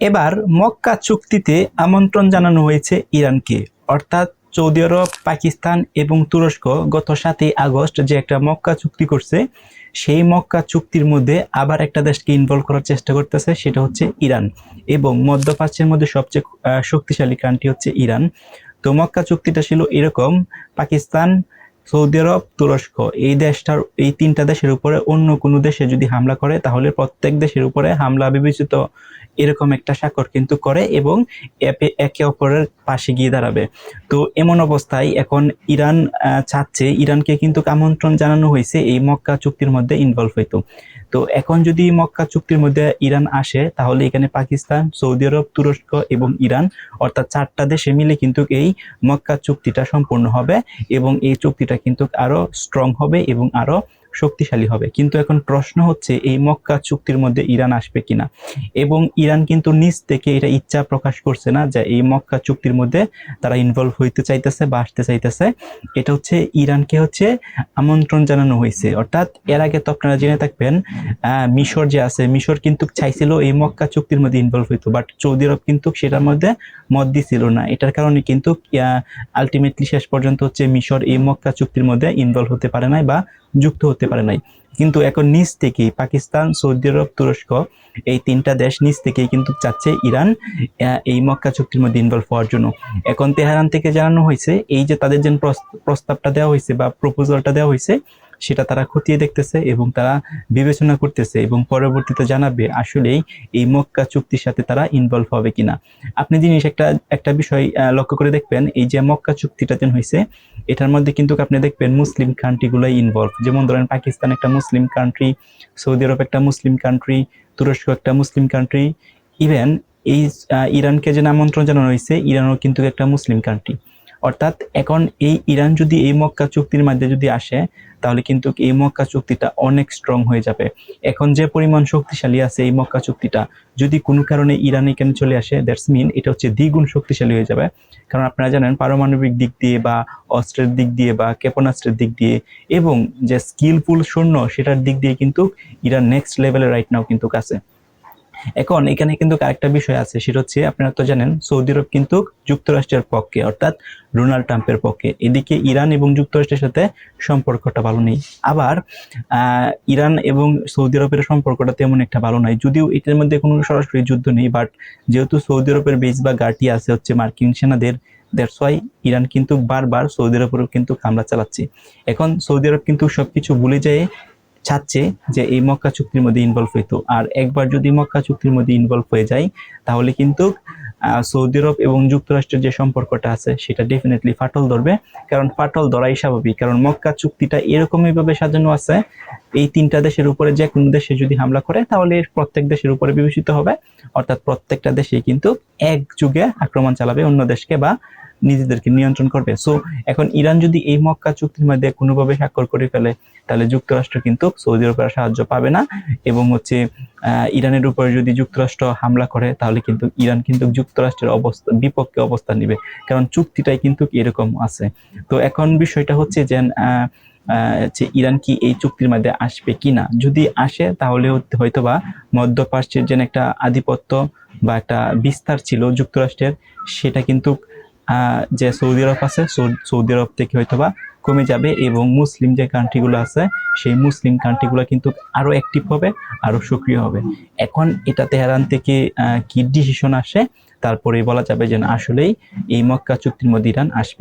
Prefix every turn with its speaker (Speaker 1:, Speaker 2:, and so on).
Speaker 1: এবার মক্কা চুক্তিতে আমন্ত্রণ জানানো হয়েছে ইরানকে, অর্থাৎ সৌদি আরব, পাকিস্তান এবং তুরস্ক গত 7ই আগস্ট যে একটা মক্কা চুক্তি করছে, সেই মক্কা চুক্তির মধ্যে আবার একটা দেশকে ইনভলভ করার চেষ্টা করতেছে, সেটা হচ্ছে ইরান। এবং মধ্যপ্রাচ্যের মধ্যে সবচেয়ে শক্তিশালী কান্ট্রি হচ্ছে ইরান। তো মক্কা চুক্তিটা ছিল এরকম: পাকিস্তান, সৌদি আরব, তুরস্ক, এই তিনটা দেশের উপরে অন্য কোনো দেশে যদি হামলা করে তাহলে প্রত্যেক দেশের উপরে হামলা বিবেচিত, এরকম একটা স্বাক্ষর কিন্তু করে এবং একে অপরের পাশে গিয়ে দাঁড়াবে। তো এমন অবস্থায় এখন ইরান চাচ্ছে, ইরানকে কিন্তু আমন্ত্রণ জানানো হয়েছে এই মক্কা চুক্তির মধ্যে ইনভলভ হইতো। তো এখন যদি মক্কা চুক্তির মধ্যে ইরান আসে তাহলে এখানে পাকিস্তান, সৌদি আরব, তুরস্ক এবং ইরান, অর্থাৎ 4টা দেশে মিলে কিন্তু এই মক্কা চুক্তিটা সম্পূর্ণ হবে এবং এই চুক্তিটা কিন্তু আরো স্ট্রং হবে এবং আরো শক্তিশালী হবে। কিন্তু এখন প্রশ্ন হচ্ছে এই মক্কা চুক্তির মধ্যে ইরান আসবে কিনা। এবং ইরান কিন্তু নিজ থেকে এটা ইচ্ছা প্রকাশ করছে না যে এই মক্কা চুক্তির মধ্যে তারা ইনভলভ হইতে চাইতেছে বা আসতে চাইতেছে। এটা হচ্ছে ইরানকে আমন্ত্রণ জানানো হয়েছে। অর্থাৎ এর আগে তো আপনারা জেনে থাকবেন, মিশর যে আছে, মিশর কিন্তু চাইছিল এই মক্কা চুক্তির মধ্যে ইনভলভ হইতো, বাট সৌদি আরব কিন্তু সেটার মধ্যে মত দিছিল না। এটার কারণে কিন্তু আলটিমেটলি শেষ পর্যন্ত মিশর এই মক্কা চুক্তির মধ্যে ইনভলভ হতে পারে নাই বা যুক্ত হতে পারে নাই। কিন্তু এখন নিজ থেকেই পাকিস্তান, সৌদি আরব, তুরস্ক, এই 3টা দেশ নিজ থেকেই কিন্তু চাচ্ছে ইরান এই মক্কা চুক্তির মধ্যে ইনভলভ হওয়ার জন্য। এখন তেহরান থেকে জানানো হয়েছে এই যে তাদের যে প্রস্তাবটা দেওয়া হয়েছে বা প্রপোজালটা দেওয়া হয়েছে, সেটা তারা খতিয়ে দেখতেছে এবং তারা বিবেচনা করতেছে এবং পরবর্তীতে জানাবে আসলেই এই মক্কা চুক্তির সাথে তারা ইনভলভ হবে কিনা। আপনি জিনিস একটা বিষয় লক্ষ্য করে দেখবেন, এই যে মক্কা চুক্তিটা যেন হয়েছে, এটার মধ্যে কিন্তু আপনি দেখবেন মুসলিম কান্ট্রিগুলাই ইনভলভ। যেমন ধরেন পাকিস্তান একটা মুসলিম কান্ট্রি, সৌদি আরব একটা মুসলিম কান্ট্রি, তুরস্ক একটা মুসলিম কান্ট্রি, ইভেন এই ইরানকে যে আমন্ত্রণ জানানো হয়েছে, ইরানও কিন্তু একটা মুসলিম কান্ট্রি। অর্থাৎ এখন এই ইরান যদি এই মক্কা চুক্তির মধ্যে যদি আসে তাহলে কিন্তু এই মক্কা চুক্তিটা অনেক স্ট্রং হয়ে যাবে। এখন যে পরিমাণ শক্তিশালী আছে এই মক্কা চুক্তিটা, যদি কোনো কারণে ইরান এখানে চলে আসে, দ্যাটস মিন এটা দ্বিগুণ শক্তিশালী হয়ে যাবে। কারণ আপনারা জানেন পারমাণবিক দিক দিয়ে বা অস্ত্রের দিক দিয়ে বা ক্ষেপণাস্ত্রের দিক দিয়ে এবং যে স্কিলফুল সৈন্য সেটার দিক দিয়ে কিন্তু ইরান নেক্সট লেভেলে রাইট নাও কিন্তু আছে। এখন এখানে কিন্তু আরেকটা বিষয় আছে, সেটা আপনারা তো জানেন সৌদি আরব কিন্তু যুক্তরাষ্ট্রের পক্ষে, অর্থাৎ ডোনাল্ড ট্রাম্পের পক্ষে। এদিকে ইরান এবং যুক্তরাষ্ট্রের সাথে সম্পর্কটা ভালো নেই। আবার ইরান এবং সৌদি আরবের সম্পর্কটা তেমন একটা ভালো নয়, যদিও এটার মধ্যে কোনো সরাসরি যুদ্ধ নেই, বাট যেহেতু সৌদি আরবের বেস বা ঘাঁটি আছে মার্কিন সেনাদের, দ্যাটস ওয়াই ইরান কিন্তু বারবার সৌদি আরবের কিন্তু হামলা চালাচ্ছে। এখন সৌদি আরব কিন্তু সবকিছু ভুলে যায়, চাচ্ছে যে এই মক্কা চুক্তির মধ্যে ইনভলভ হইতো। আর একবার যদি মক্কা চুক্তির মধ্যে ইনভলভ হয়ে যায় তাহলে কিন্তু সৌদি আরব এবং যুক্তরাষ্ট্রের যে সম্পর্কটা আছে সেটা ডেফিনেটলি ফাটল ধরবে। কারণ ফাটল ধরাই স্বাভাবিক, কারণ মক্কা চুক্তিটা এরকমই ভাবে সাজানো আছে, এই 3টা দেশের উপরে যে কোনো দেশে যদি হামলা করে তাহলে প্রত্যেক দেশের উপরে বিবেচিত হবে, অর্থাৎ প্রত্যেকটা দেশে কিন্তু একযোগে আক্রমণ চালাবে অন্য দেশকে বা নিজেদেরকে নিয়ন্ত্রণ করবে। সো এখন ইরান যদি এই মক্কা চুক্তির মধ্যে কোনোভাবে স্বাক্ষর করে ফেলে তাহলে যুক্তরাষ্ট্র কিন্তু সৌদি আরবের সাহায্য পাবে না, এবং ইরানের উপরে যদি যুক্তরাষ্ট্র হামলা করে তাহলে কিন্তু ইরান কিন্তু যুক্তরাষ্ট্রের বিপক্ষে অবস্থান নিবে, কারণ চুক্তিটাই কিন্তু এরকম আছে। তো এখন বিষয়টা যে ইরান কি এই চুক্তির মধ্যে আসবে কিনা। যদি আসে তাহলে হয়তোবা মধ্যপ্রাচ্যের যে একটা আধিপত্য বা একটা বিস্তার ছিল যুক্তরাষ্ট্রের, সেটা কিন্তু যে সৌদি আরব আছে, সৌদি আরব থেকে হয়তোবা কমে যাবে এবং মুসলিম যে কান্ট্রিগুলো আছে সেই মুসলিম কান্ট্রিগুলো কিন্তু আরো অ্যাক্টিভ হবে, আরো সক্রিয় হবে। এখন এটা তেহরান থেকে কি ডিসিশন আসে তারপরে বলা যাবে যে আসলেই এই মক্কা চুক্তির মধ্যে ইরান আসবে।